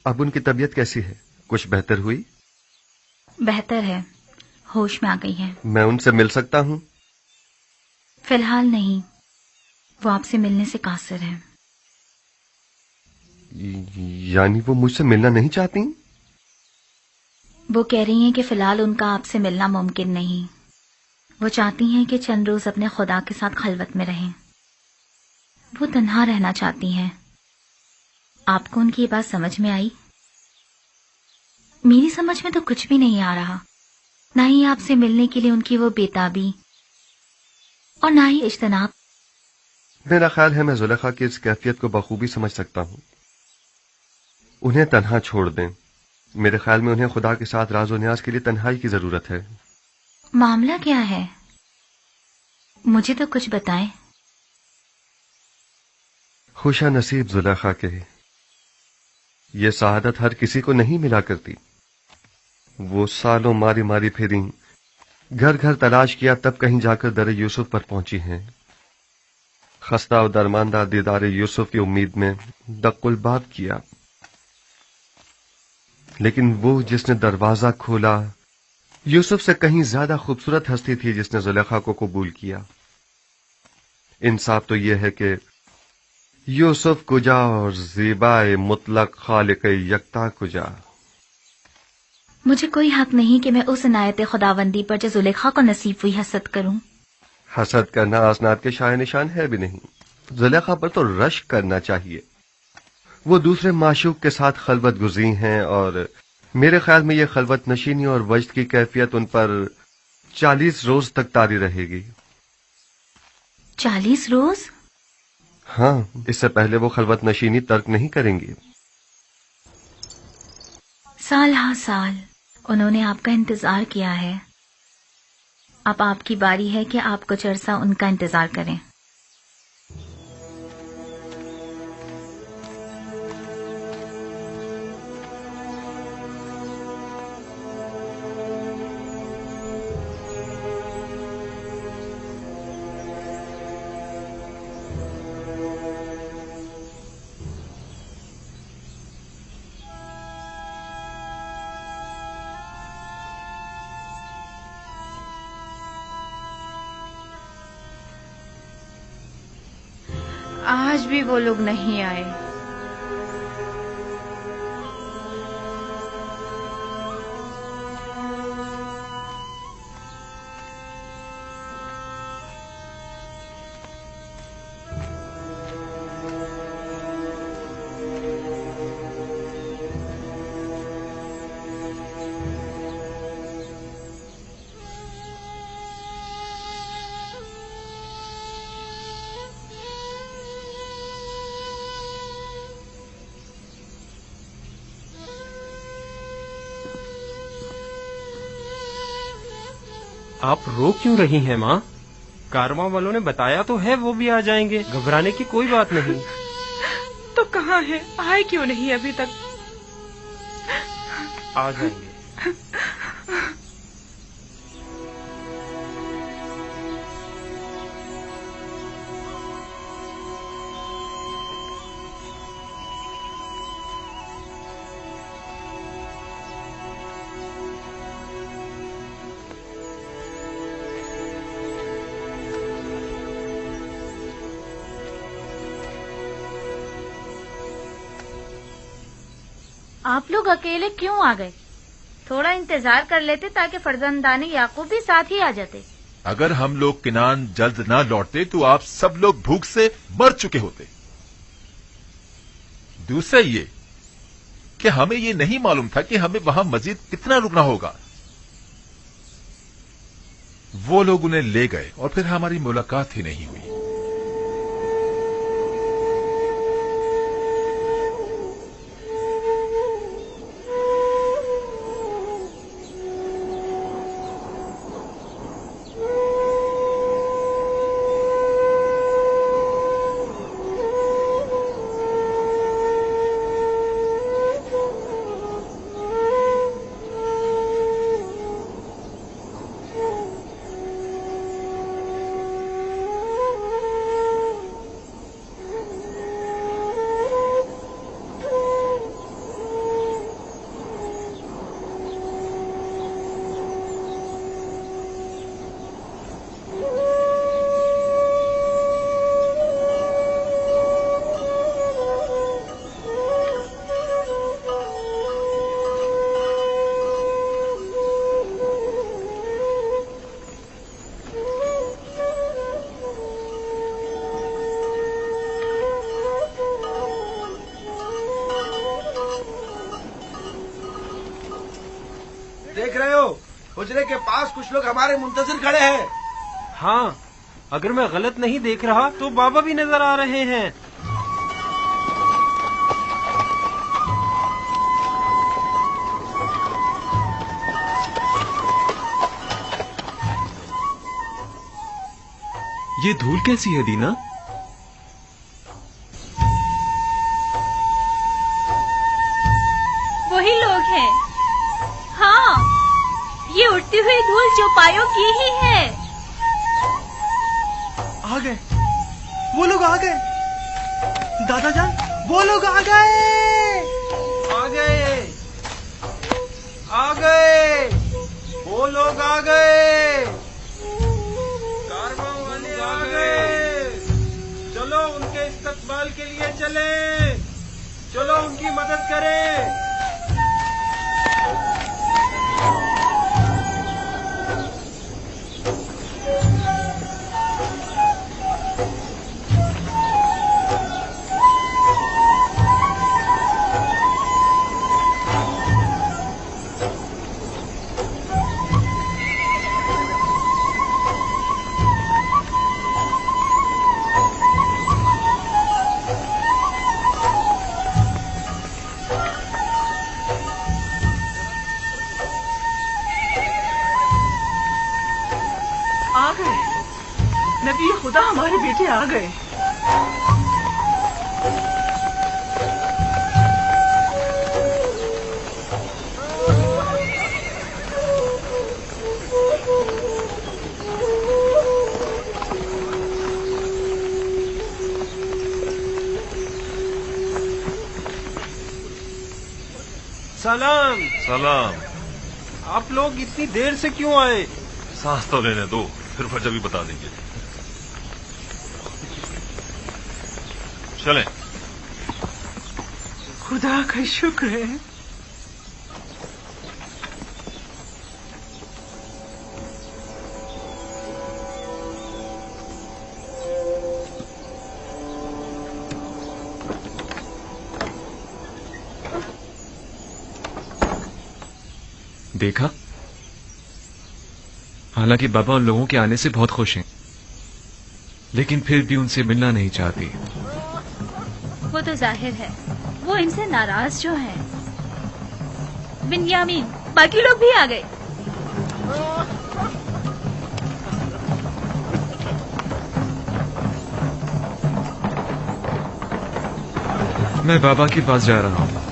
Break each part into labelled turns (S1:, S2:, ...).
S1: اب ان کی طبیعت کیسی ہے؟ کچھ بہتر ہوئی؟
S2: بہتر ہے، ہوش میں آ گئی ہے۔
S1: میں ان سے مل سکتا ہوں؟
S2: فی الحال نہیں، وہ آپ سے ملنے سے قاصر ہے۔
S1: یعنی وہ مجھ سے ملنا نہیں چاہتی؟
S2: وہ کہہ رہی ہیں کہ فی الحال ان کا آپ سے ملنا ممکن نہیں۔ وہ چاہتی ہیں کہ چند روز اپنے خدا کے ساتھ خلوت میں رہیں۔ وہ تنہا رہنا چاہتی ہیں۔ آپ کو ان کی یہ بات سمجھ میں آئی؟ میری سمجھ میں تو کچھ بھی نہیں آ رہا، نہ ہی آپ سے ملنے کے لیے ان کی وہ بےتابی اور نہ ہی اجتناب۔
S1: میرا خیال ہے میں زلیخا کی اس کیفیت کو بخوبی سمجھ سکتا ہوں۔ انہیں تنہا چھوڑ دیں۔ میرے خیال میں انہیں خدا کے ساتھ راز و نیاز کے لیے تنہائی کی ضرورت ہے۔
S2: معاملہ کیا ہے؟ مجھے تو کچھ بتائیں۔
S1: خوشا نصیب زلیخا کے، یہ سعادت ہر کسی کو نہیں ملا کرتی۔ وہ سالوں ماری ماری پھریں، گھر گھر تلاش کیا، تب کہیں جا کر در یوسف پر پہنچی ہیں۔ خستہ و درماندہ دیدار یوسف کی امید میں دق الباب کیا، لیکن وہ جس نے دروازہ کھولا یوسف سے کہیں زیادہ خوبصورت ہستی تھی جس نے زلیخا کو قبول کیا۔ انصاف تو یہ ہے کہ یوسف کجا اور زیبائے مطلق خالق یکتا کجا۔
S2: مجھے کوئی حق نہیں کہ میں اس عنایت خداوندی پر جو زلیخا کو نصیب ہوئی حسد کروں۔
S1: حسد کرنا اسناد کے شائع نشان ہے بھی نہیں۔ زلیخا پر تو رشک کرنا چاہیے۔ وہ دوسرے معشوق کے ساتھ خلوت گزین ہیں، اور میرے خیال میں یہ خلوت نشینی اور وجد کی کیفیت ان پر 40 روز تک طاری رہے گی۔
S2: 40 روز؟
S1: ہاں، اس سے پہلے وہ خلوت نشینی ترک نہیں کریں گی۔
S2: سال ہا سال انہوں نے آپ کا انتظار کیا ہے، اب آپ کی باری ہے کہ آپ کچھ عرصہ ان کا انتظار کریں۔
S3: آج بھی وہ لوگ نہیں آئے۔
S4: آپ رو کیوں رہی ہیں ماں؟ کارواں والوں نے بتایا تو ہے وہ بھی آ جائیں گے، گھبرانے کی کوئی بات نہیں۔
S3: تو کہاں ہے؟ آئے کیوں نہیں ابھی تک؟
S4: آ جائیں گے۔
S5: آپ لوگ اکیلے کیوں آ گئے؟ تھوڑا انتظار کر لیتے تاکہ فرزندان یعقوب بھی ساتھ ہی آ جاتے۔
S6: اگر ہم لوگ کنعان جلد نہ لوٹتے تو آپ سب لوگ بھوک سے مر چکے ہوتے۔ دوسرا یہ کہ ہمیں یہ نہیں معلوم تھا کہ ہمیں وہاں مزید کتنا رکنا ہوگا۔ وہ لوگ انہیں لے گئے اور پھر ہماری ملاقات ہی نہیں ہوئی۔
S7: حجرے کے پاس کچھ لوگ ہمارے منتظر کھڑے ہیں.
S4: ہاں، اگر میں غلط نہیں دیکھ رہا تو بابا بھی نظر آ رہے ہیں.
S8: یہ دھول کیسی ہے دینا؟
S2: وہی لوگ ہیں. ہاں، یہ اڑتی ہوئی دھول چوپایوں کی ہی ہے.
S8: آ گئے، وہ لوگ آ گئے. دادا جان، وہ لوگ آ گئے.
S4: آ گئے، آ گئے، وہ لوگ آ گئے. کارواں والے آ گئے. چلو ان کے استقبال کے لیے چلیں. چلو ان کی مدد کریں.
S3: آ گئے نبی خدا، ہمارے بیٹے آ گئے.
S4: سلام.
S6: سلام.
S4: آپ لوگ اتنی دیر سے کیوں آئے؟
S6: سانس تو لینے دو، پھر وجہ بھی بتا دیں گے. چلیں.
S3: خدا کا شکر ہے.
S8: دیکھا، حالانکہ بابا ان لوگوں کے آنے سے بہت خوش ہیں، لیکن پھر بھی ان سے ملنا نہیں چاہتی.
S2: وہ تو ظاہر ہے، وہ ان سے ناراض جو ہیں. بنیامین، باقی لوگ بھی آ گئے.
S8: میں بابا کے پاس جا رہا ہوں.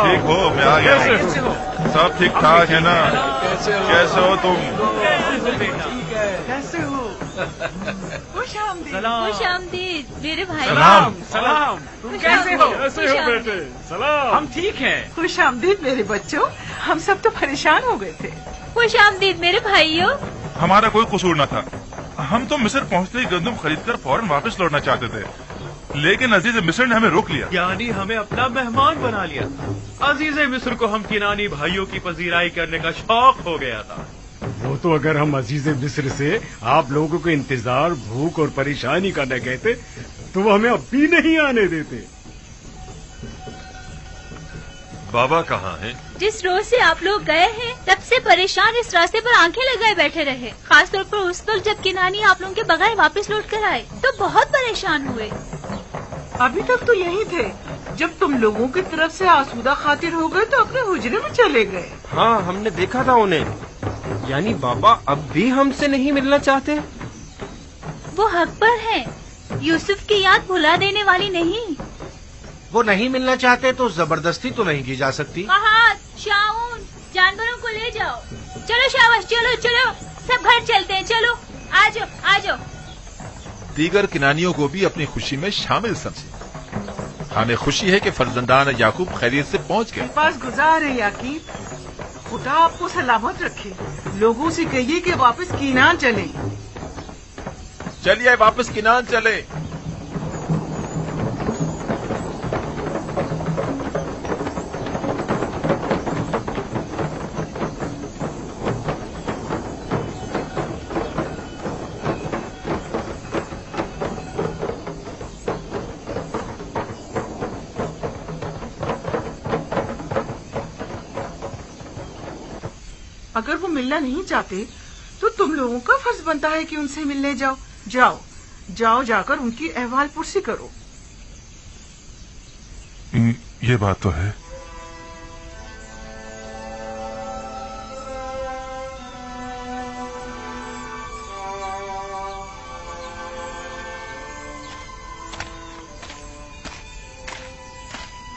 S6: ٹھیک ہو؟ میں آ گیا. سب ٹھیک ٹھاک ہے نا؟ کیسے ہو تم؟
S3: کیسے ہو؟ خوش آمدید.
S2: خوش آمدید میرے بھائی.
S6: سلام.
S3: سلام.
S2: تم کیسے ہو؟
S3: کیسے ہو بیٹے؟
S4: سلام. ہم ٹھیک ہیں.
S3: خوش آمدید میرے بچوں. ہم سب تو پریشان ہو گئے تھے.
S2: خوش آمدید میرے بھائیوں.
S6: ہمارا کوئی قصور نہ تھا. ہم تو مصر پہنچتے ہی گندم خرید کر فوراً واپس لوٹنا چاہتے تھے، لیکن عزیز مصر نے ہمیں روک لیا.
S9: یعنی ہمیں اپنا مہمان بنا لیا. عزیز مصر کو ہم کنانی بھائیوں کی پذیرائی کرنے کا شوق ہو گیا تھا.
S10: وہ تو اگر ہم عزیز مصر سے آپ لوگوں کو انتظار، بھوک اور پریشانی کا نہ کہتے تو وہ ہمیں اب بھی نہیں آنے دیتے.
S6: بابا کہاں ہیں؟
S2: جس روز سے آپ لوگ گئے ہیں تب سے پریشان اس راستے پر آنکھیں لگائے بیٹھے رہے. خاص طور پر اس وقت جب کنانی آپ لوگوں کے بغیر واپس لوٹ کر آئے تو بہت پریشان ہوئے.
S3: ابھی تک تو یہی تھے. جب تم لوگوں کی طرف سے آسودہ خاطر ہو گئے تو اپنے حجرے میں چلے گئے.
S4: ہاں، ہم نے دیکھا تھا انہیں. یعنی بابا اب بھی ہم سے نہیں ملنا چاہتے؟
S2: وہ حق پر ہیں. یوسف کی یاد بھلا دینے والی نہیں.
S7: وہ نہیں ملنا چاہتے تو زبردستی تو نہیں کی جا سکتی.
S2: فہد، شاؤن،
S5: जानवरों को ले जाओ। चलो शाबाश, चलो चलो, सब घर चलते हैं, चलो आ जाओ आ जाओ।
S11: दीगर किनानियों को भी अपनी खुशी में शामिल समझे। हमें खुशी है कि फर्जंदान याकूब खैरियत से पहुंच गए।
S3: पास गुजार है याकीब, खुदा आपको सलामत रखे। लोगों से कहिए कि वापस कीनान चले।
S11: चलिए वापस किनान चले।
S3: अगर वो मिलना नहीं चाहते तो तुम लोगों का फर्ज बनता है कि उनसे मिलने जाओ। जाओ जाओ, जाकर उनकी अहवाल पुरसी करो।
S6: ये बात तो है।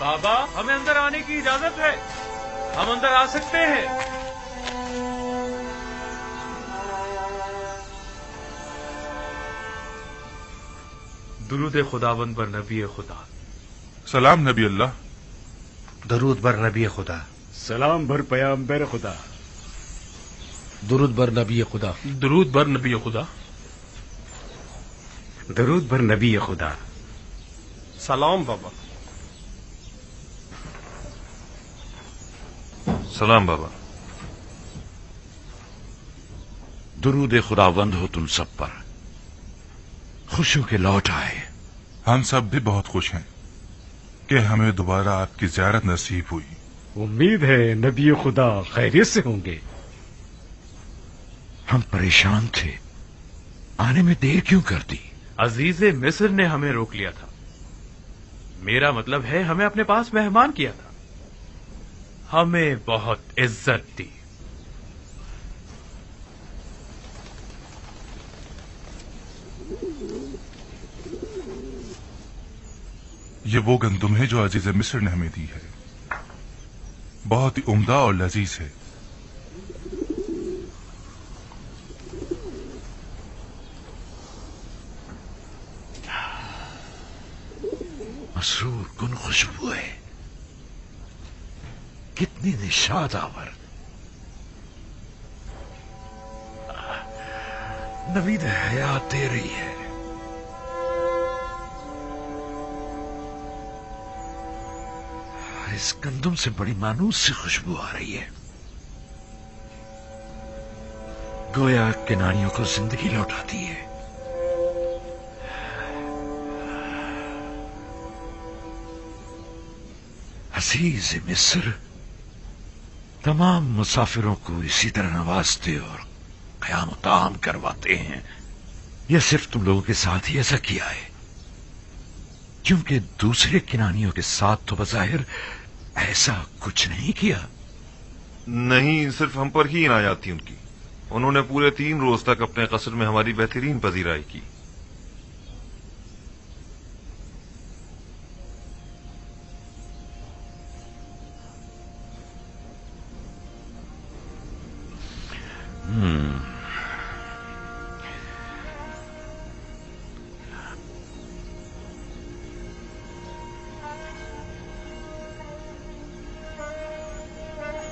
S9: बाबा, हमें अंदर आने की इजाजत है, हम अंदर आ सकते हैं। दुरूद खुदाबंद पर नबी खुदा।
S6: सलाम नबी अल्लाह।
S7: दरूद बर नबी खुदा।
S10: सलाम भर पैगंबर खुदा।
S7: दुरूद बर नबी खुदा।
S9: दुरूद बर नबी खुदा।
S10: दरूद भर नबी खुदा।
S4: सलाम बाबा।
S6: सलाम बाबा।
S12: दुरूद खुदावंद हो तुम सब पर, खुश हो के लौट आए।
S6: हम सब भी बहुत खुश हैं कि हमें दोबारा आपकी ज़ियारत नसीब हुई।
S10: उम्मीद है नबी खुदा खैरियत से होंगे।
S12: हम परेशान थे, आने में देर क्यों कर दी?
S9: अजीज मिस्र ने हमें रोक लिया था। मेरा मतलब है हमें अपने पास मेहमान किया था, हमें बहुत इज्जत दी।
S6: ये वो गंदुम है जो अजीज मिस्र ने हमें दी है, बहुत ही उम्दा और लजीज है।
S12: मसरूर कुन खुशबू है, कितनी निशाद आवर। नवीद हयात दे रही है। इस गंदुम से बड़ी मानूस सी खुशबू आ रही है, गोया किनारियों को जिंदगी लौटाती है। अजीज मिस्र तमाम मुसाफिरों को इसी तरह नवाजते और क़याम ताम करवाते हैं। यह सिर्फ तुम लोगों के साथ ही ऐसा किया है, क्योंकि दूसरे किनानियों के साथ तो बज़ाहिर ऐसा कुछ नहीं किया।
S1: नहीं, सिर्फ हम पर ही इनायत थी उनकी। उन्होंने पूरे 3 रोज तक अपने कसर में हमारी बेहतरीन पजीराई की।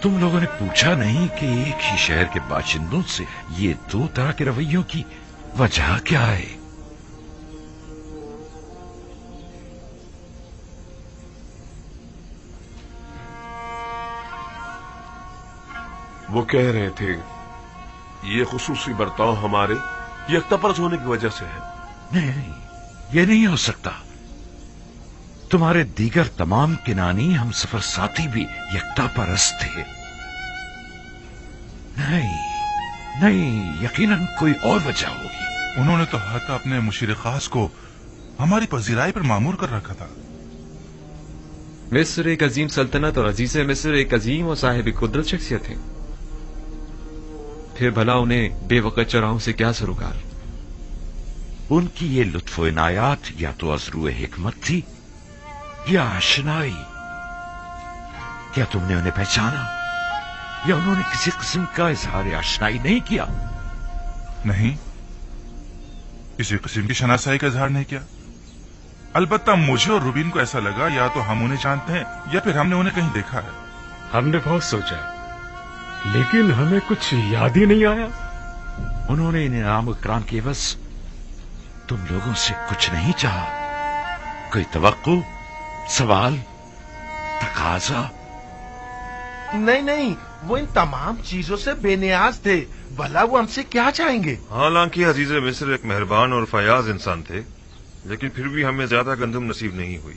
S12: तुम लोगों ने पूछा नहीं कि एक ही शहर के बाशिंदों से ये 2 तरह के रवैयों की वजह क्या है?
S13: वो कह रहे थे ये खुसूसी बर्ताव हमारे यकतापरस्त होने की वजह से है।
S12: नहीं, ये नहीं हो सकता। तुम्हारे दीगर तमाम किनानी हम सफर साथी भी यकता परस्त थे। नहीं, यकीनन कोई और वजह होगी।
S6: उन्होंने तो हक अपने मुशीर खास को हमारी पजीराई पर मामूर कर रखा था।
S14: मिस्र एक अजीम सल्तनत और अजीज मिस्र एक अजीम और साहिब कुदरत शख्सियत है। फिर भला उन्हें बेवकत चौराहों से क्या सरोकार?
S12: उनकी ये लुत्फ इनायात या तो अज़रू हिकमत थी या आशनाई। क्या तुमने उन्हें पहचाना? یا انہوں نے کسی قسم کا اظہار آشنائی نہیں کیا؟
S6: نہیں، کسی قسم کی شناسائی کا اظہار نہیں کیا. البتہ مجھے اور روبین کو ایسا لگا یا تو ہم انہیں جانتے ہیں یا پھر ہم نے انہیں کہیں دیکھا ہے.
S10: ہم نے بہت سوچا لیکن ہمیں کچھ یاد ہی نہیں آیا.
S12: انہوں نے انعام اکرام کے بس تم لوگوں سے کچھ نہیں چاہا؟ کوئی توقع، سوال، تقاضا؟
S8: نہیں، وہ ان تمام چیزوں سے بے نیاز تھے. بھلا وہ ہم سے کیا چاہیں گے؟
S15: حالانکہ عزیز مصر ایک مہربان اور فیاض انسان تھے، لیکن پھر بھی ہمیں زیادہ گندم نصیب نہیں ہوئی.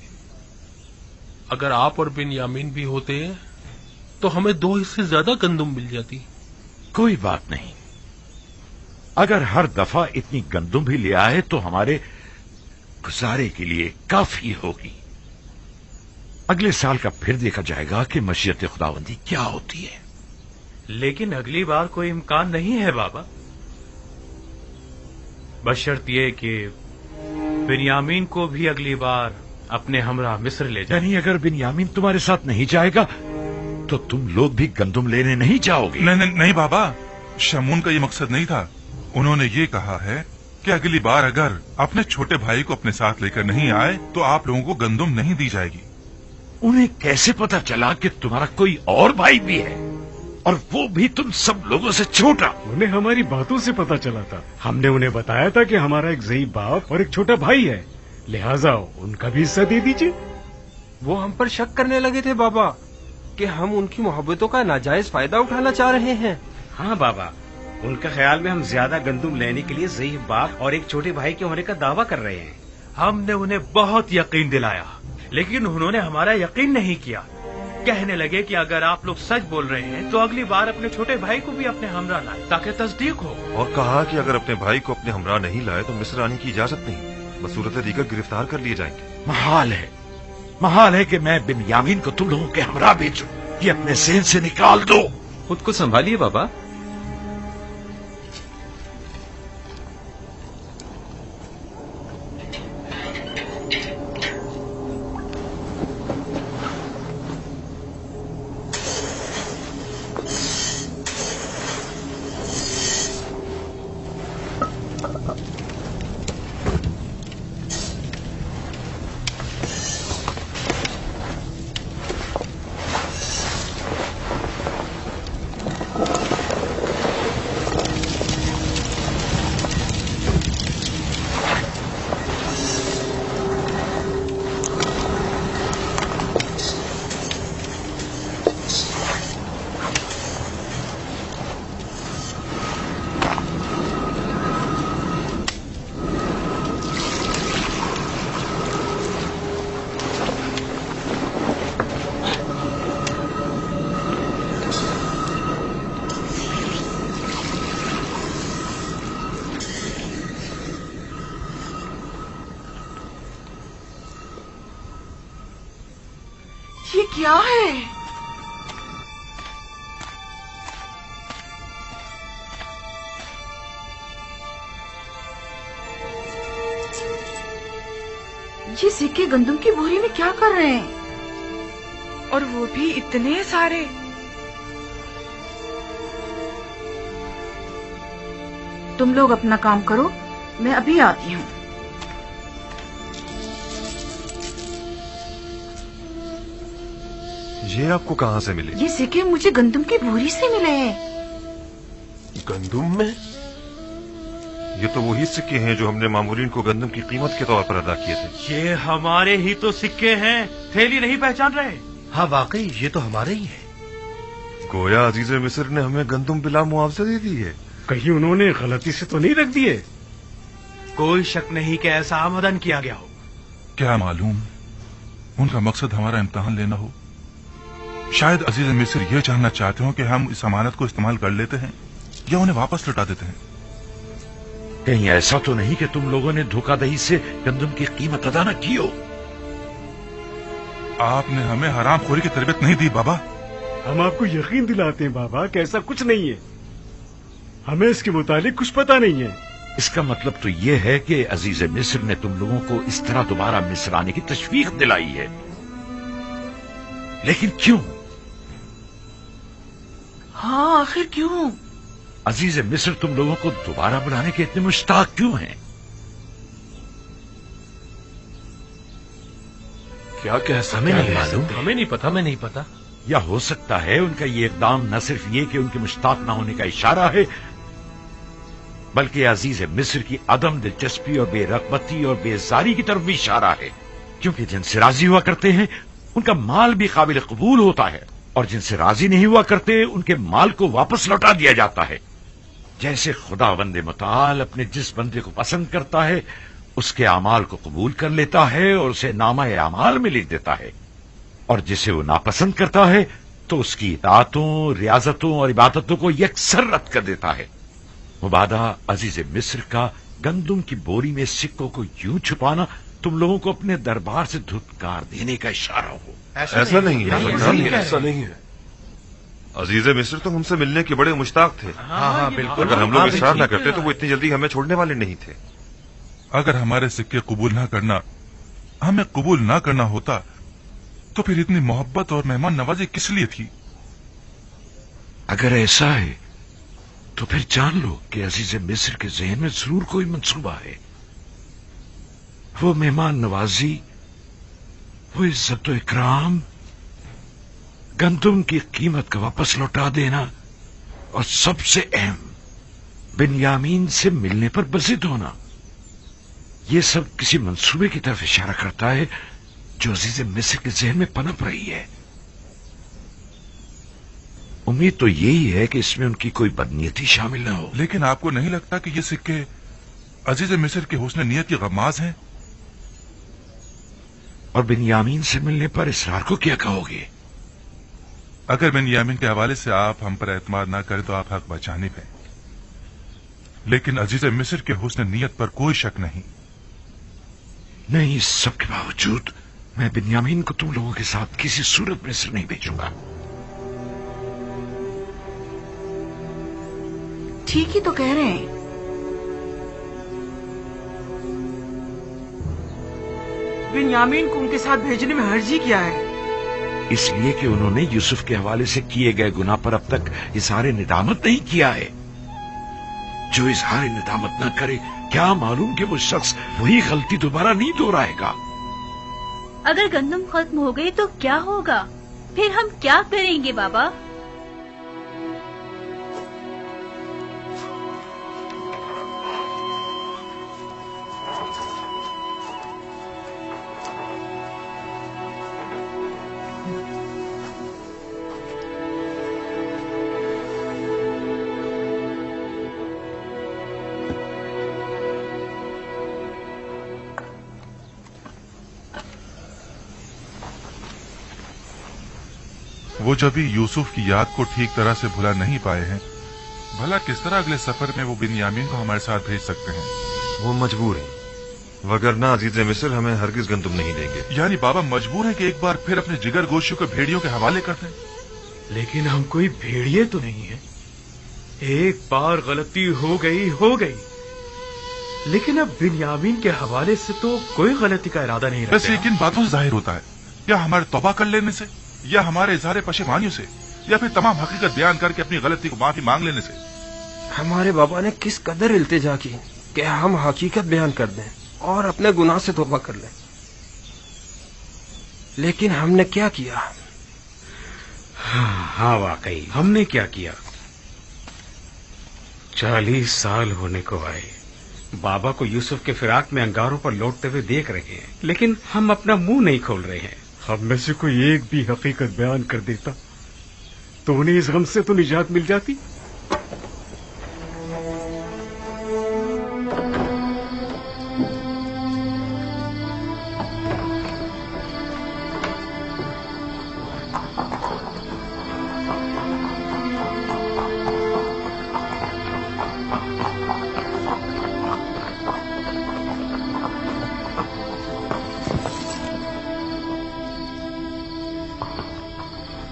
S16: اگر آپ اور بنیامین بھی ہوتے تو ہمیں 2 حصے زیادہ گندم مل جاتی.
S12: کوئی بات نہیں، اگر ہر دفعہ اتنی گندم بھی لے آئے تو ہمارے گزارے کے لیے کافی ہوگی. اگلے سال کا پھر دیکھا جائے گا کہ مشیت خداوندی کیا ہوتی ہے.
S9: لیکن اگلی بار کوئی امکان نہیں ہے بابا، بشرط یہ کہ بنیامین کو بھی اگلی بار اپنے ہمراہ مصر لے جائیں.
S12: یعنی اگر بنیامین تمہارے ساتھ نہیں جائے گا تو تم لوگ بھی گندم لینے نہیں جاؤ گے؟
S6: نہیں بابا، شمون کا یہ مقصد نہیں تھا. انہوں نے یہ کہا ہے کہ اگلی بار اگر اپنے چھوٹے بھائی کو اپنے ساتھ لے کر نہیں آئے تو آپ لوگوں کو گندم نہیں دی جائے گی.
S12: انہیں کیسے پتا چلا کہ تمہارا کوئی اور بھائی بھی ہے، اور وہ بھی تم سب لوگوں سے چھوٹا؟
S10: انہیں ہماری باتوں سے پتا چلا تھا. ہم نے انہیں بتایا تھا کہ ہمارا ایک ضعیف باپ اور ایک چھوٹا بھائی ہے، لہٰذا ان کا بھی حصہ دے دیجیے.
S14: وہ ہم پر شک کرنے لگے تھے بابا کہ ہم ان کی محبتوں کا ناجائز فائدہ اٹھانا چاہ رہے ہیں.
S17: ہاں بابا، ان کا خیال میں ہم زیادہ گندم لینے کے لیے ضعیف باپ اور ایک چھوٹے بھائی کے ہونے کا دعویٰ کر رہے ہیں.
S9: ہم نے انہیں بہت یقین دلایا لیکن انہوں نے ہمارا یقین نہیں کیا. کہنے لگے کہ اگر آپ لوگ سچ بول رہے ہیں تو اگلی بار اپنے چھوٹے بھائی کو بھی اپنے ہمراہ لائیں تاکہ تصدیق ہو.
S15: اور کہا کہ اگر اپنے بھائی کو اپنے ہمراہ نہیں لائے تو مصر آنے کی اجازت نہیں، بصورت دیگر گرفتار کر لیے جائیں گے.
S12: محال ہے کہ میں بنیامین کو تم لوگوں کے ہمراہ بھیجوں. یہ اپنے ذہن سے نکال دو.
S14: خود کو سنبھالیے بابا.
S3: یہ کیا ہے؟ یہ سکے گندم کی بوری میں کیا کر رہے ہیں؟ اور وہ بھی اتنے سارے. تم لوگ اپنا کام کرو، میں ابھی آتی ہوں.
S15: یہ آپ کو کہاں سے ملے؟
S3: یہ سکے مجھے گندم کی بوری سے ملے ہیں.
S15: گندم میں؟ یہ تو وہی سکے ہیں جو ہم نے مامورین کو گندم کی قیمت کے طور پر ادا کیے تھے.
S9: یہ ہمارے ہی تو سکے ہیں، تھیلی نہیں پہچان رہے؟
S7: ہاں واقعی یہ تو ہمارے ہی ہیں.
S15: گویا عزیز مصر نے ہمیں گندم بلا معاوضہ دے دی ہے.
S10: کہیں انہوں نے غلطی سے تو نہیں رکھ دیے؟
S9: کوئی شک نہیں کہ ایسا آمدن کیا گیا ہو.
S6: کیا معلوم ان کا مقصد ہمارا امتحان لینا ہو. شاید عزیز مصر یہ جاننا چاہتے ہوں کہ ہم اس امانت کو استعمال کر لیتے ہیں یا انہیں واپس لوٹا دیتے ہیں.
S12: کہیں ایسا تو نہیں کہ تم لوگوں نے دھوکہ دہی سے گندم کی قیمت ادا نہ کی ہو؟
S6: آپ نے ہمیں حرام خوری کی تربیت نہیں دی بابا.
S10: ہم آپ کو یقین دلاتے ہیں بابا کہ ایسا کچھ نہیں ہے. ہمیں اس کے متعلق کچھ پتا نہیں ہے.
S12: اس کا مطلب تو یہ ہے کہ عزیز مصر نے تم لوگوں کو اس طرح دوبارہ مصر آنے کی تشویق دلائی ہے. لیکن کیوں؟
S3: हाँ, आखिर क्यों?
S12: अजीज मिस्र तुम लोगों को दोबारा बुलाने के इतने मुश्ताक क्यों हैं?
S13: क्या कह
S12: हमें नहीं मालूम।
S16: हमें नहीं पता, मैं नहीं पता।
S12: या हो सकता है उनका ये इकदाम न सिर्फ ये कि उनके मुश्ताक न होने का इशारा है, बल्कि अजीज मिस्र की अदम दिलचस्पी और बेरगबती और बेजारी की तरफ भी इशारा है, क्योंकि जिनसे राजी हुआ करते हैं उनका माल भी काबिल कबूल होता है, और जिनसे राजी नहीं हुआ करते उनके माल को वापस लौटा दिया जाता है। जैसे खुदावंद मुताल अपने जिस बंदे को पसंद करता है उसके अमाल को कबूल कर लेता है और उसे नामा अमाल में लिख देता है, और जिसे वो नापसंद करता है तो उसकी इताअतों, रियाजतों और इबादतों को यकसर रद्द कर देता है। मुबादा अजीज मिस्र का गंदुम की बोरी में सिक्कों को यूं छुपाना तुम लोगों को अपने दरबार से धुतकार देने का इशारा हो।
S15: ऐसा नहीं है, ऐसा नहीं है। अजीज मिस्र तो हमसे मिलने के बड़े मुश्ताक थे।
S14: हाँ, बिल्कुल।
S15: अगर हम लोग इसरार न करते तो वो इतनी जल्दी हमें छोड़ने वाले नहीं थे।
S6: अगर हमारे सिक्के कबूल ना करना, हमें कबूल ना करना होता तो फिर इतनी मोहब्बत और मेहमान नवाजी किस लिए थी?
S12: अगर ऐसा है तो फिर जान लो कि अजीज मिस्र के ज़हन में जरूर कोई मंसूबा है। वो मेहमान नवाजी, वो इज्जत इकराम, गंदुम की कीमत का वापस लौटा देना, और सबसे अहम बिन्यामीन से मिलने पर बज़िद होना, ये सब किसी मंसूबे की तरफ इशारा करता है जो अजीज मिस्र के ज़हन में पनप रही है। उम्मीद तो यही है कि इसमें उनकी कोई बदनीयती शामिल न हो।
S6: लेकिन आपको नहीं लगता कि ये सिक्के अजीज मिस्र के हुस्न नियत की गमाज हैं?
S12: और बिन्यामीन से मिलने पर इसरार को क्या कहोगे?
S6: अगर बिन्यामीन के हवाले से आप हम पर एतमाद ना करें तो आप हक बचाने पे, लेकिन अजीज मिस्र के हुस्न नियत पर कोई शक नहीं।
S12: नहीं, इस सब के बावजूद मैं बिन्यामीन को तुम लोगों के साथ किसी सूरत में मिस्र नहीं भेजूंगा।
S3: ठीक ही तो कह रहे हैं। बिन्यामीन को उनके साथ भेजने में हर्जी क्या है?
S12: इसलिए कि उन्होंने यूसुफ के हवाले से किए गए गुनाह पर अब तक इजहार निदामत नहीं किया है। जो इजहार निदामत न करे, क्या मालूम कि वो शख्स वही गलती दोबारा नहीं दोहराएगा।
S5: अगर गंदम खत्म हो गई तो क्या होगा? फिर हम क्या करेंगे बाबा?
S6: वो जब भी यूसुफ की याद को ठीक तरह से भुला नहीं पाए हैं, भला किस तरह अगले सफर में वो बिन्यामीन को हमारे साथ भेज सकते हैं?
S15: वो मजबूर है, वगरना अजीज मिस्र हमें हरगिज गंदुम नहीं देंगे।
S6: यानी बाबा मजबूर है कि एक बार फिर अपने जिगर गोशियों को भेड़ियों के हवाले कर दें?
S9: लेकिन हम कोई भेड़िए तो नहीं है। एक बार गलती हो गई, लेकिन अब बिन्यामीन के हवाले से तो कोई गलती का इरादा नहीं रखते।
S6: वैसे किन बातों से जाहिर होता है? या हमारे तौबा कर लेने से, या हमारे इजहार पशेमानियों से, या फिर तमाम हकीकत बयान करके अपनी गलती को माफी मांग लेने से?
S4: हमारे बाबा ने किस कदर इल्तिजा की कि हम हकीकत बयान कर दें और अपने गुनाह से तौबा कर लें, लेकिन हमने क्या किया?
S17: हाँ वाकई हमने क्या किया। 40 साल होने को आए, बाबा को यूसुफ के फिराक में अंगारों पर लौटते हुए देख रहे हैं, लेकिन हम अपना मुंह नहीं खोल रहे हैं।
S10: हम में से कोई एक भी हकीकत बयान कर देता तो उन्हें इस गम से तो निजात मिल जाती।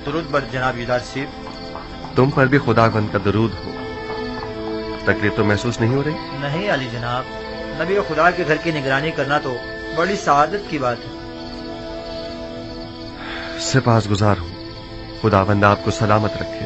S18: दुरूद बर जनाब युदार सीब।
S1: तुम पर भी खुदावंद का दरूद हो। तकलीफ तो महसूस नहीं हो रही?
S18: नहीं अली जनाब, नबी खुदा के घर की निगरानी करना तो बड़ी सआदत की बात है।
S1: सिपासगुजार हूं, खुदावंद आपको सलामत रखे।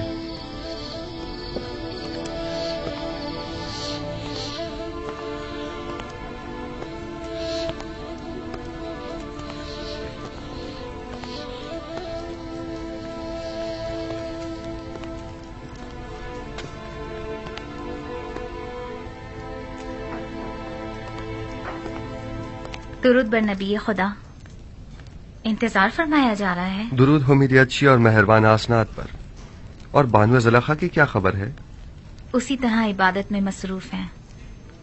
S2: दुरूद बर नबी खुदा। इंतजार फरमाया जा रहा है।
S1: दुरूद हो मेरी अच्छी और मेहरबान आसनात पर। और बानू ज़ुलेखा की क्या खबर है?
S2: उसी तरह इबादत में मसरूफ हैं।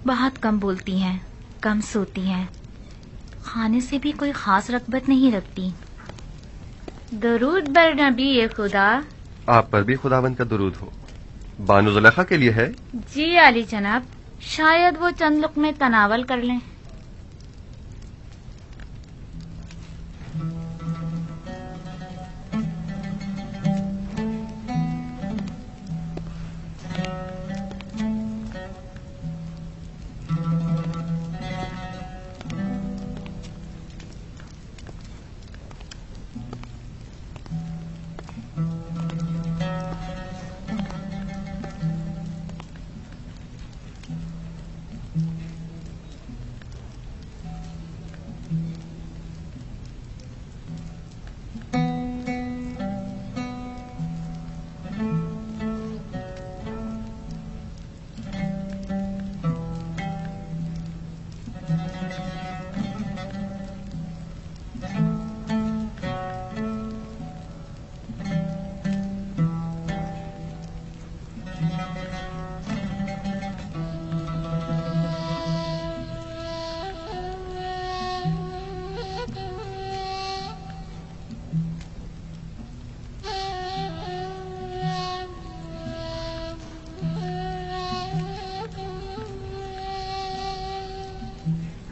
S2: बहुत कम बोलती हैं, कम सोती हैं, खाने से भी कोई खास रगबत नहीं रखती।
S5: दरूद बर नबी खुदा।
S1: आप पर भी खुदावंद का दुरूद हो। बानू ज़ुलेखा के लिए है?
S5: जी आली जनाब, शायद वो चंद लुक़मे तनावल कर लें।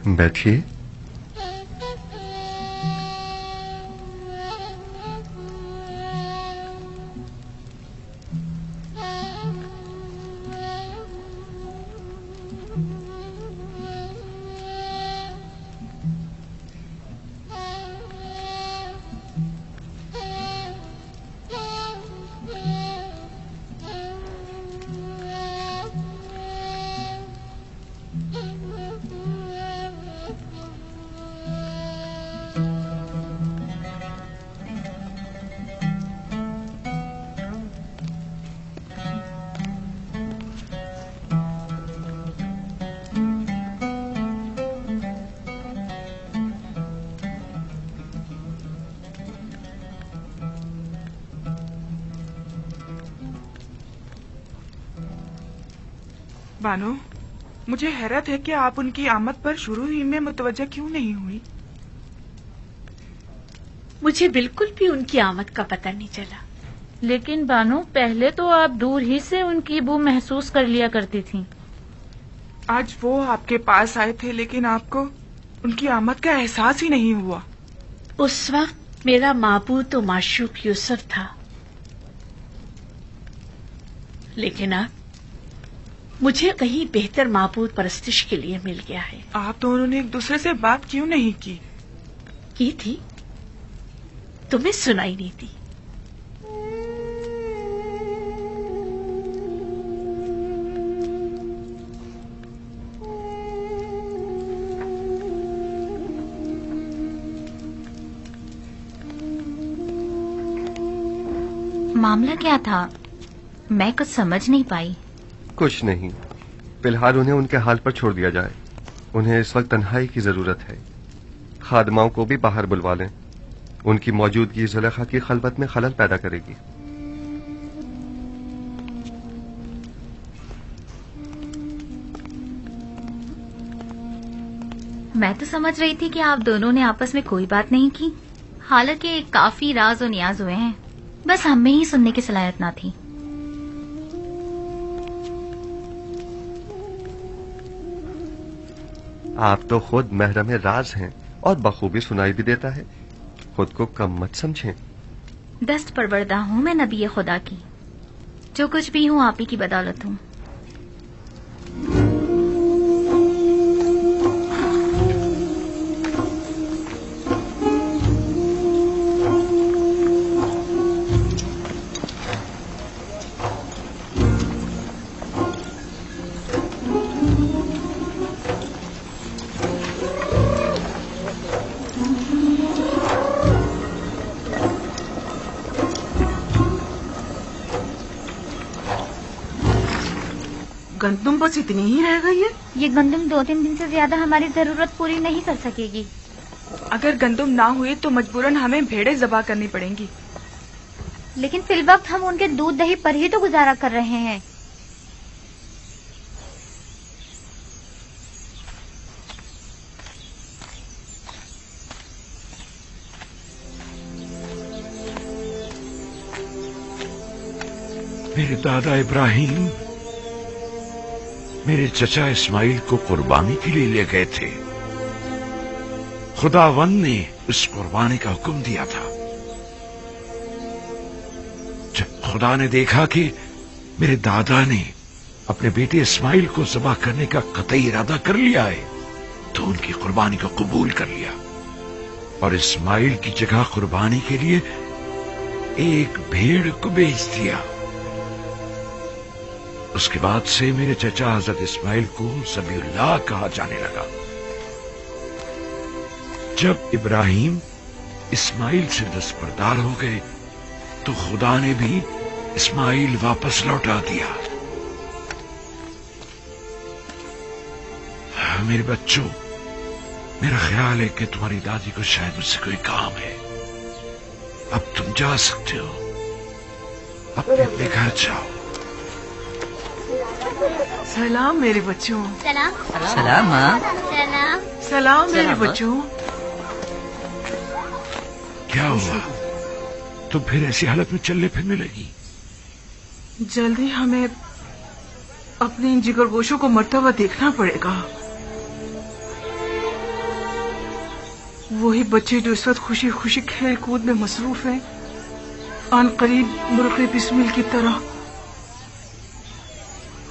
S1: बैठिए।
S3: बानो, मुझे हैरत है कि आप उनकी आमद पर शुरू ही में मुतवज्जा क्यों नहीं हुई?
S19: मुझे बिल्कुल भी उनकी आमद का पता नहीं चला।
S5: लेकिन बानो, पहले तो आप दूर ही से उनकी बू महसूस कर लिया करती थीं।
S3: आज वो आपके पास आए थे, लेकिन आपको उनकी आमद का एहसास ही नहीं हुआ।
S19: उस वक्त मेरा माबूद और माशूक यूसुफ था, लेकिन अब मुझे कहीं बेहतर माबूद परस्तिश के लिए मिल गया है।
S3: आप दोनों ने एक दूसरे से बात क्यों नहीं की?
S19: की थी, तुम्हें सुनाई नहीं दी।
S2: मामला क्या था? मैं कुछ समझ नहीं पाई।
S1: कुछ नहीं, फिलहाल उन्हें उनके हाल पर छोड़ दिया जाए। उन्हें इस वक्त तन्हाई की जरूरत है। खादमाओं को भी बाहर बुलवा लें। उनकी मौजूदगी ज़ुलेखा की खलबत में खलल पैदा करेगी।
S2: मैं तो समझ रही थी कि आप दोनों ने आपस में कोई बात नहीं की। हालांकि काफी राज और नियाज हुए हैं, बस हमें ही सुनने की सलाहियत ना थी।
S1: आप तो खुद महरम राज हैं और बखूबी सुनाई भी देता है। खुद को कम मत समझें।
S2: दस्त परवरदा हूँ मैं नबी खुदा की। जो कुछ भी हूँ आप ही की बदौलत हूँ।
S3: गंदुम बस इतनी ही रह गई है?
S5: ये गंदम 2-3 दिन से ज्यादा हमारी जरूरत पूरी नहीं कर सकेगी।
S20: अगर गंदुम ना हुई तो मजबूरन हमें भेड़ें ज़बा करनी पड़ेंगी।
S5: लेकिन फिल वक्त हम उनके दूध दही पर ही तो गुजारा कर रहे हैं।
S12: मेरे दादा इब्राहिम मेरे चचा इस्माइल को कुर्बानी के लिए ले गए थे। खुदावंद ने उस कुर्बानी का हुक्म दिया था। जब खुदा ने देखा कि मेरे दादा ने अपने बेटे इस्माइल को ज़बह करने का कतई इरादा कर लिया है, तो उनकी कुर्बानी को कबूल कर लिया और इस्माइल की जगह कुर्बानी के लिए एक भेड़ को भेज दिया। उसके बाद से मेरे चचा हजरत इस्माइल को ज़बीहुल्लाह कहा जाने लगा। जब इब्राहिम इस्माइल से दस्तबरदार हो गए तो खुदा ने भी इस्माइल वापस लौटा दिया। मेरे बच्चों, मेरा ख्याल है कि तुम्हारी दादी को शायद मुझसे कोई काम है। अब तुम जा सकते हो, अपने अपने घर जाओ।
S3: सलाम मेरे बच्चों।
S5: सलाम।
S18: सलाम माँ।
S5: सलाम।
S3: सलाम मेरे
S18: सलाम, माँ।
S3: बच्चों।
S12: क्या हुआ? तुम फिर ऐसी हालत में चलने फिरने लगी?
S3: जल्दी हमें अपने इन जिगरगोशों को मरता हुआ देखना पड़ेगा। वही बच्चे जो इस वक्त खुशी खुशी खेल कूद में मसरूफ हैं, आन करीब मुर्ग़े बिस्मिल की तरह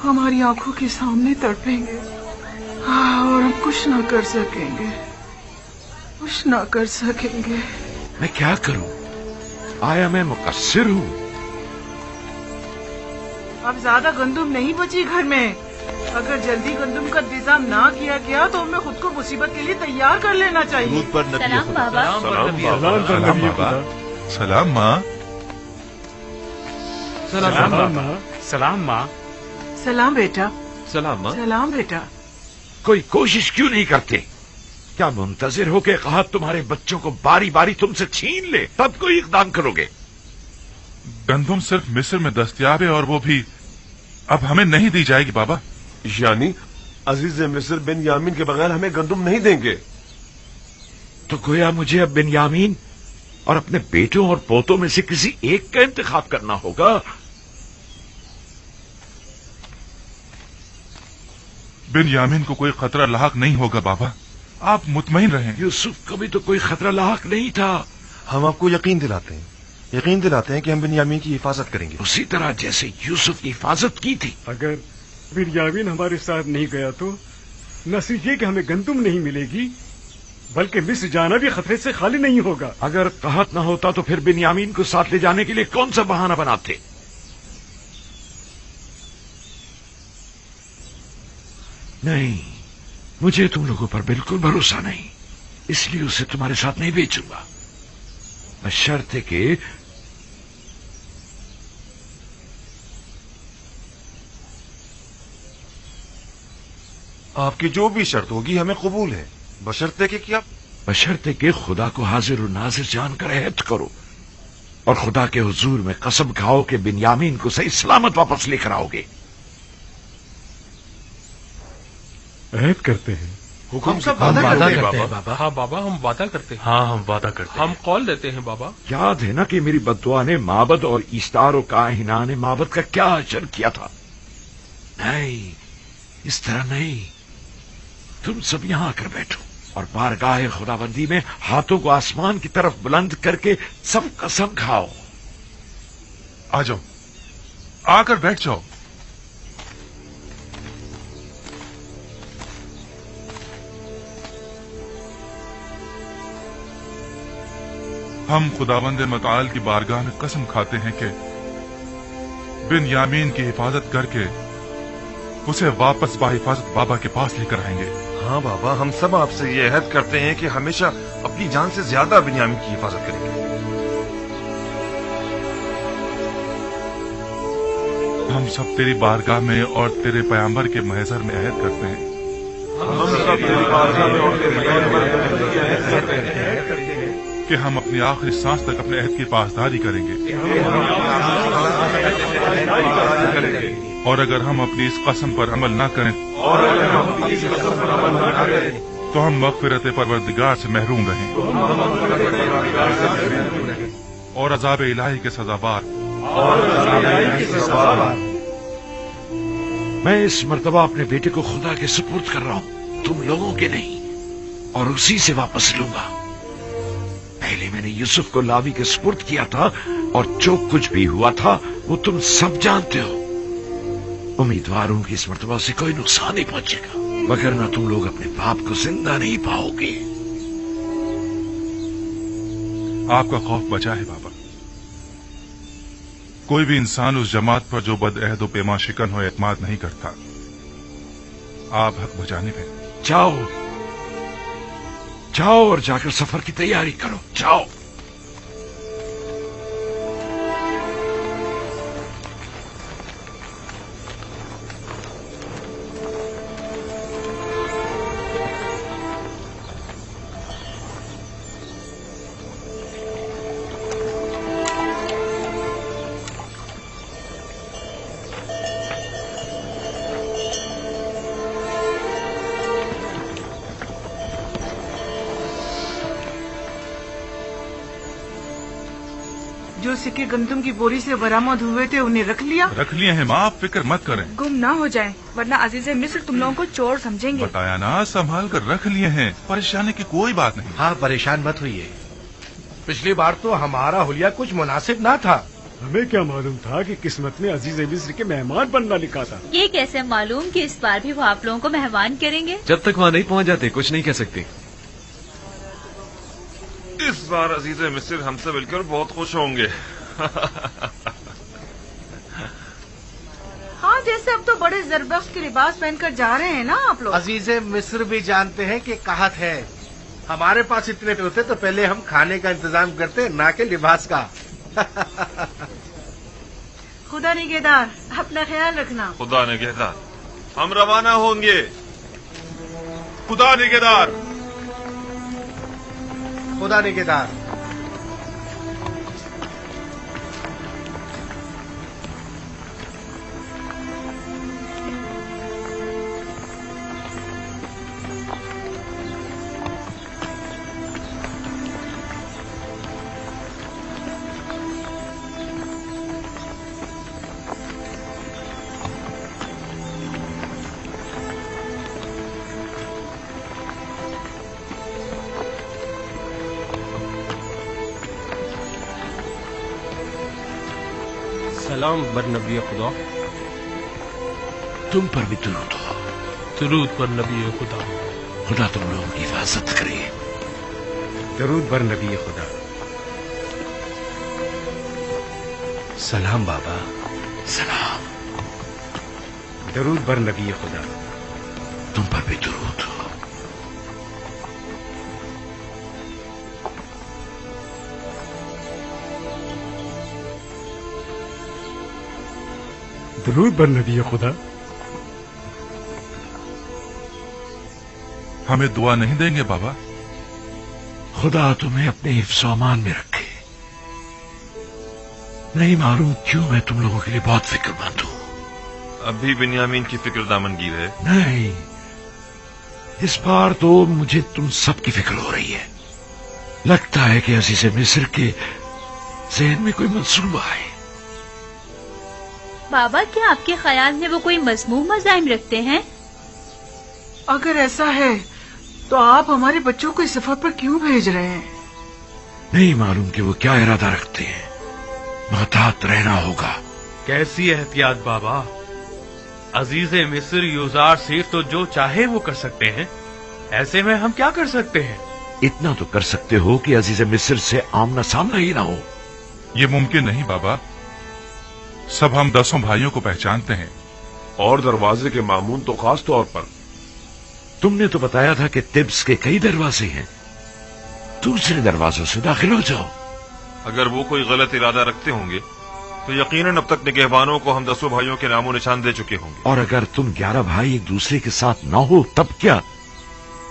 S3: हमारी आंखों के सामने तड़पेंगे। और हम कुछ ना कर सकेंगे, कुछ ना कर सकेंगे।
S12: मैं क्या करूं? आया मैं मुकस्सिर हूं?
S3: अब ज्यादा गंदुम नहीं बची घर में। अगर जल्दी गंदुम का इंतजाम ना किया गया तो हमें खुद को मुसीबत के लिए तैयार कर लेना चाहिए।
S11: दूध पर नबी
S5: सलाम
S11: खुदा।
S5: बाबा।
S6: सलाम बाबा। सलाम माँ।
S17: सलाम माँ। सलाम माँ।
S3: सलाम बेटा।
S14: सलाम माँ।
S3: सलाम बेटा।
S12: कोई कोशिश क्यों नहीं करते? क्या मुंतजिर हो के कहा तुम्हारे बच्चों को बारी बारी तुमसे छीन ले तब कोई इकदाम करोगे?
S6: गंदुम सिर्फ मिस्र में दस्तयाब है और वो भी अब हमें नहीं दी जाएगी बाबा।
S15: यानी अजीज मिस्र बिन यामीन के बगैर हमें गंदुम नहीं देंगे?
S12: तो गोया मुझे अब बिन्यामीन और अपने बेटों और पोतों में से किसी एक का इंतखाब करना होगा।
S6: बिन्यामीन को कोई खतरा लाहक नहीं होगा बाबा, आप मुतमईन रहें।
S12: यूसुफ को भी तो कोई खतरा लाहक नहीं था।
S15: हम आपको यकीन दिलाते हैं कि हम बिन्यामीन की हिफाजत करेंगे,
S12: उसी तरह जैसे यूसुफ की हिफाजत की थी।
S10: अगर बिन्यामीन हमारे साथ नहीं गया तो न सिर्फ ये कि हमें गंदुम नहीं मिलेगी, बल्कि मिस्र जाना भी खतरे से खाली नहीं होगा।
S12: अगर कहत न होता तो फिर बिन्यामीन को साथ ले जाने के लिए कौन सा बहाना बनाते? नहीं, मुझे तुम लोगों पर बिल्कुल भरोसा नहीं, इसलिए उसे तुम्हारे साथ नहीं भेजूंगा, बशर्ते कि
S15: आपकी जो भी शर्त होगी हमें कबूल है, बशर्ते कि क्या?
S12: बशर्ते कि खुदा को हाजिर और नाजिर जानकर अहद करो और खुदा के हुजूर में कसम खाओ कि बिन्यामीन को सही सलामत वापस लेकर आओगे।
S10: अहद करते हैं।
S15: हुक्म से
S16: हम
S15: वादा करते हैं
S16: बाबा। हाँ बाबा, हम वादा करते हैं।
S9: हाँ हम वादा करते हैं।
S16: हम कॉल लेते हैं बाबा।
S12: याद है ना कि मेरी बद्दुआ ने माबद और ईस्तार और काहिना ने माबद का क्या अजर किया था? नहीं, इस तरह नहीं। तुम सब यहां आकर बैठो और बारगाह खुदाबंदी में हाथों को आसमान की तरफ बुलंद करके सब कसम खाओ।
S6: आ जाओ, आकर बैठ जाओ। हम खुदावंद मताल की बारगाह में कसम खाते हैं कि बिन्यामीन की हिफाजत करके उसे वापस बाहिफाजत बाबा के पास लेकर आएंगे।
S15: हाँ बाबा, हम सब आपसे ये अहद करते हैं कि हमेशा अपनी जान से ज्यादा बिन्यामीन की हिफाजत करेंगे।
S6: हम सब तेरी बारगाह में और तेरे पैगंबर के महज़र में अहद करते हैं कि हम अपनी आखिरी सांस तक अपने अहद की पासदारी करेंगे और अगर हम अपनी इस कसम पर अमल न करें तो हम मग़फ़िरत परवरदिगार से महरूम रहें और अज़ाब इलाही के सज़ाबार।
S12: मैं इस मर्तबा अपने बेटे को खुदा के सुपुर्द कर रहा हूं, तुम लोगों के नहीं, और उसी से वापस लूंगा। पहले मैंने यूसुफ को लावी के सुपुर्द किया था और जो कुछ भी हुआ था वो तुम सब जानते हो। उम्मीदवार हूं कि इस मर्तबा से कोई नुकसान नहीं पहुंचेगा, वगरना तुम लोग अपने बाप को जिंदा नहीं पाओगे।
S6: आपका खौफ बचा है बाबा। कोई भी इंसान उस जमात पर जो बदअहद व पैमा शिकन हो एतमाद नहीं करता। आप हक बजाने में
S12: जाओ जाओ और जाकर सफर की तैयारी करो, जाओ।
S3: जो सिक्के गंदम की बोरी से बरामद हुए थे उन्हें रख लिया?
S6: रख लिए हैं माँ, आप फिक्र मत करें।
S20: गुम ना हो जाए, वरना अजीज मिस्र तुम लोगों को चोर समझेंगे।
S6: बताया ना, संभाल कर रख लिए हैं, परेशानी की कोई बात नहीं।
S7: हाँ, परेशान मत होइए। पिछली बार तो हमारा हुलिया कुछ मुनासिब ना था।
S10: हमें क्या मालूम था कि किस्मत में अजीज मिस्र के मेहमान बनना लिखा था।
S5: ये कैसे मालूम कि इस बार भी वो आप लोगों को मेहमान करेंगे?
S14: जब तक वहाँ नहीं पहुँच जाते कुछ नहीं कह सकते।
S15: इस बार अजीज मिस्र हमसे मिलकर बहुत खुश होंगे।
S3: हाँ, जैसे अब तो बड़े जरबख्श के लिबास पहनकर जा रहे हैं ना आप लोग।
S7: अजीज मिस्र भी जानते हैं कि कहत है। हमारे पास इतने होते तो पहले हम खाने का इंतजाम करते, ना कि लिबास का।
S3: खुदा निगहदार, अपना ख्याल रखना।
S15: खुदा निगहदार, हम रवाना होंगे। खुदा निगहदार,
S7: खुदा निगहदार।
S16: सलाम बर नबी खुदा।
S12: तुम पर भी दुरूद हो।
S16: दुरूद पर नबी खुदा।
S12: खुदा तुम लोगों की हिफाजत करे।
S17: दरूद बर नबी खुदा।
S7: सलाम बाबा।
S12: सलाम।
S17: दरूद बर नबी खुदा।
S12: तुम पर भी दुरूद हो।
S10: दरूद बर नबी खुदा।
S6: हमें दुआ नहीं देंगे बाबा?
S12: खुदा तुम्हें अपने हिफ्ज़ अमान में रखे। नहीं मालूम क्यों मैं तुम लोगों के लिए बहुत फिक्रमंद हूं।
S15: अभी बिन्यामीन की फिक्र दामनगीर है?
S12: नहीं, इस बार तो मुझे तुम सब की फिक्र हो रही है। लगता है कि अजीज मिस्र के ज़हन में कोई मंसूबा है।
S5: बाबा, क्या आपके ख्याल में वो कोई मज़मूम मज़ाहिम रखते हैं?
S3: अगर ऐसा है तो आप हमारे बच्चों को इस सफर पर क्यों भेज रहे हैं?
S12: नहीं मालूम कि वो क्या इरादा रखते हैं। महतात रहना होगा।
S9: कैसी एहतियात बाबा? अजीज मिस्र यूजार सिर्फ तो जो चाहे वो कर सकते हैं। ऐसे में हम क्या कर सकते हैं?
S12: इतना तो कर सकते हो कि अजीज मिस्र से आमना सामना ही ना हो।
S6: ये मुमकिन नहीं बाबा। सब हम 10 भाइयों को पहचानते हैं।
S13: और दरवाजे के मामून तो खास तौर पर।
S12: तुमने तो बताया था कि तिब्स के कई दरवाजे हैं। दूसरे दरवाजों से दाखिल हो जाओ।
S15: अगर वो कोई गलत इरादा रखते होंगे तो यकीनन अब तक निगहबानों को हम 10 भाइयों के नामो निशान दे चुके होंगे।
S12: और अगर तुम 11 भाई एक दूसरे के साथ न हो तब क्या?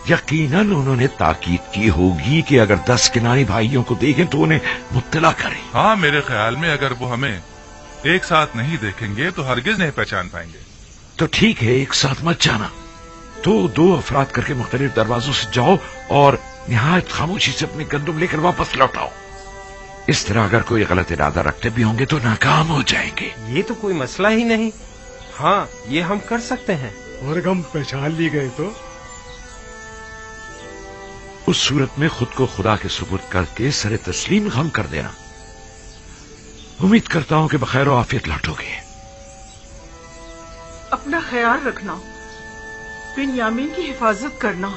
S12: यकीनन उन्होंने ताकीद की होगी कि अगर 10 किनारी भाइयों को देखें तो उन्हें मुत्तला करें।
S6: हाँ, मेरे ख्याल में अगर वो हमें एक साथ नहीं देखेंगे तो हरगिज नहीं पहचान पाएंगे।
S12: तो ठीक है, एक साथ मत जाना। तो 2 अफराद करके मुख्तलिफ दरवाजों से जाओ और निहायत खामोशी से अपने गंदुम लेकर वापस लौटाओ। इस तरह अगर कोई गलत इरादा रखते भी होंगे तो नाकाम हो जाएंगे।
S4: ये तो कोई मसला ही नहीं। हाँ, ये हम कर सकते हैं।
S10: और अगर हम पहचान ली गए तो?
S12: उस सूरत में खुद को खुदा के सुपुर्द करके सरे तस्लीम गम कर देना। उम्मीद करता हूं कि बखैर और आफियत लौटोगे।
S3: अपना ख्याल रखना, बिन्यामीन की हिफाजत करना।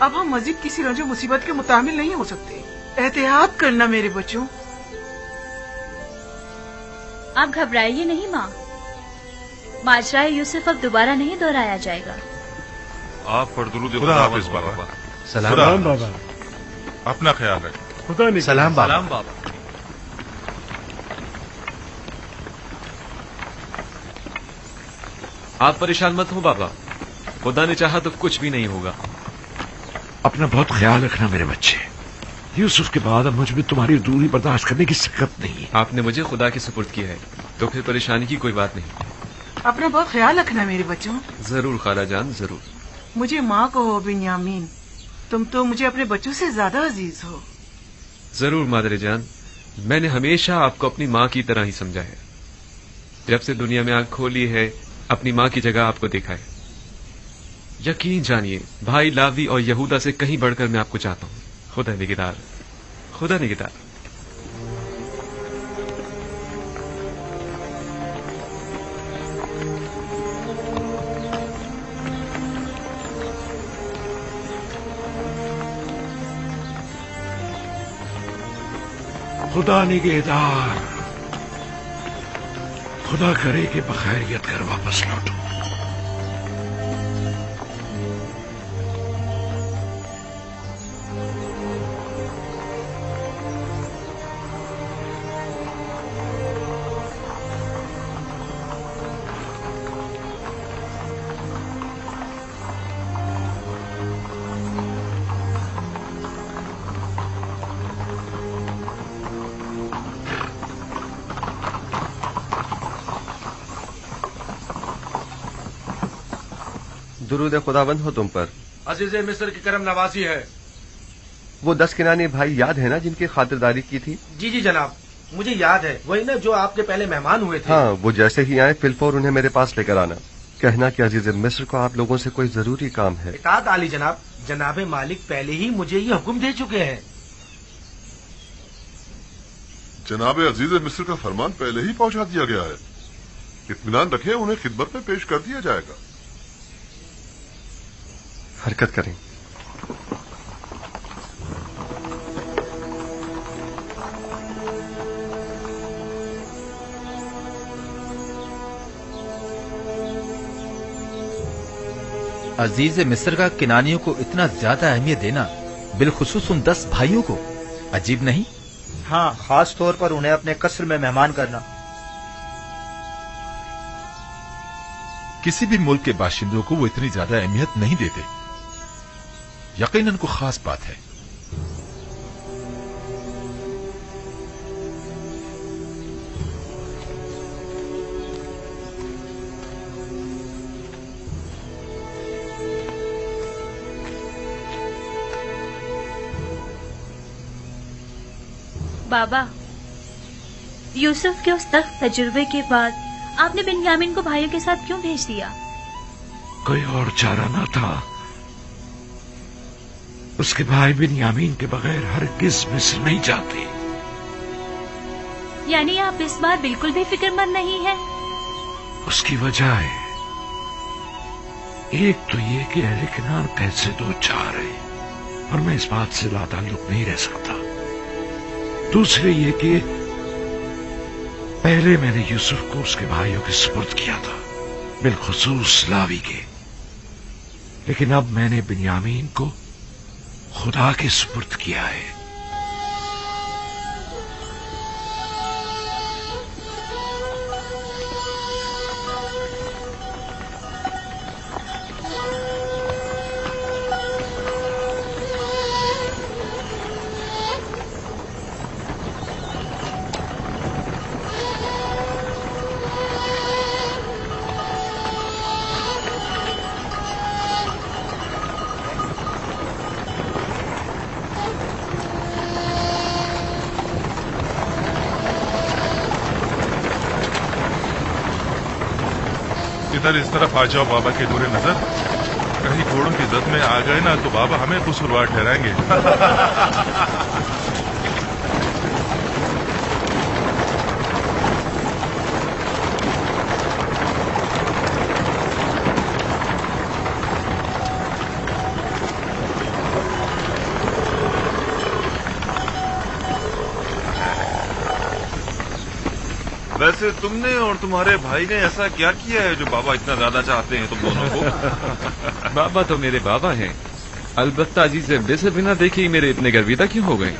S3: अब हम मजीद किसी रंजो मुसीबत के मुतामिल नहीं हो सकते। एहतियात करना मेरे बच्चों।
S5: आप घबराइए नहीं माँ, माजरा यूसुफ अब दोबारा नहीं दोहराया जाएगा।
S15: आप पर दुरूद
S6: खुदा हाफिज बाबा।
S10: सलाम बाबा।
S6: अपना ख्याल रखें।
S10: खुदा ने
S18: सलाम बाबा।
S9: सलाम बाबा।
S14: आप परेशान मत हो बाबा, खुदा ने चाहा तो कुछ भी नहीं होगा।
S12: अपना बहुत ख्याल रखना मेरे बच्चे। यूसुफ के बाद अब मुझ में तुम्हारी दूरी बर्दाश्त करने की सकत नहीं है।
S14: आपने मुझे खुदा के सुपुर्द किया है तो फिर परेशानी की कोई बात नहीं।
S3: अपना बहुत ख्याल रखना मेरे बच्चों।
S14: जरूर खाला जान, जरूर।
S3: मुझे माँ कहो बिन्यामीन, तुम तो मुझे अपने बच्चों से ज्यादा अजीज हो।
S14: जरूर मादरे जान, मैंने हमेशा आपको अपनी माँ की तरह ही समझा है। जब से दुनिया में आंख खोली है, अपनी माँ की जगह आपको देखा है। यकीन जानिए, भाई लावी और यहूदा से कहीं बढ़कर मैं आपको चाहता हूँ। खुदा निगहदार, खुदा निगहदार।
S12: खुदा निगहदार, खुदा करे कि बखैरियत कर वापस लौटो।
S1: दुरूद खुदाबंद हो तुम पर।
S7: अजीज मिस्र की करम नवाजी है।
S1: वो 10 किनानी भाई याद है ना जिनकी खातिरदारी की थी?
S7: जी जी जनाब, मुझे याद है। वही ना जो आपके पहले मेहमान हुए थे।
S1: हाँ, वो जैसे ही आए फिलफौर उन्हें मेरे पास लेकर आना। कहना कि अजीज मिस्र को आप लोगों से कोई जरूरी काम है।
S7: इताअत आली जनाब, जनाब मालिक पहले ही मुझे ये हुक्म दे चुके हैं।
S13: जनाब अजीज मिस्र का फरमान पहले ही पहुंचा दिया गया है। इत्मीनान रखें, उन्हें खिदमत में पेश कर दिया जाएगा।
S1: हरकत करें।
S18: अजीज मिस्र का किनानियों को इतना ज्यादा अहमियत देना, बिलखुसूस उन 10 भाइयों को, अजीब नहीं? हाँ, खास तौर पर उन्हें अपने कस्र में मेहमान करना।
S11: किसी भी मुल्क के बाशिंदों को वो इतनी ज्यादा अहमियत नहीं देते। यकीनन को खास बात है।
S5: बाबा, यूसुफ के उस सख्त तजुर्बे के बाद आपने बिन्यामीन को भाइयों के साथ क्यों भेज दिया?
S12: कोई और चारा न था। उसके भाई बिन्यामीन के बगैर हरगिज मिस्र नहीं जाते।
S5: यानी आप इस बार बिल्कुल भी फिक्रमंद नहीं हैं?
S12: उसकी वजह है, एक तो ये कि अहले किनान कैद से 2 चार है और मैं इस बात से लाताल्लुक नहीं रह सकता। दूसरे ये कि पहले मैंने यूसुफ को उसके भाइयों के सुपुर्द किया था, बिलखुसूस लावी के। लेकिन अब मैंने बिन्यामीन को खुदा के सुपुर्द किया है।
S6: इधर इस तरफ आ जाओ बाबा के बुरे नजर। कहीं घोड़ों की जद में आ गए ना तो बाबा हमें कसूरवार ठहराएंगे।
S15: वैसे तुमने और तुम्हारे भाई ने ऐसा क्या किया है जो बाबा इतना ज्यादा चाहते हैं तुम दोनों को?
S14: बाबा तो मेरे बाबा हैं, अलबत्ता अजीज मिस्र बिना देखे ही मेरे इतने गर्विदा क्यों हो गए?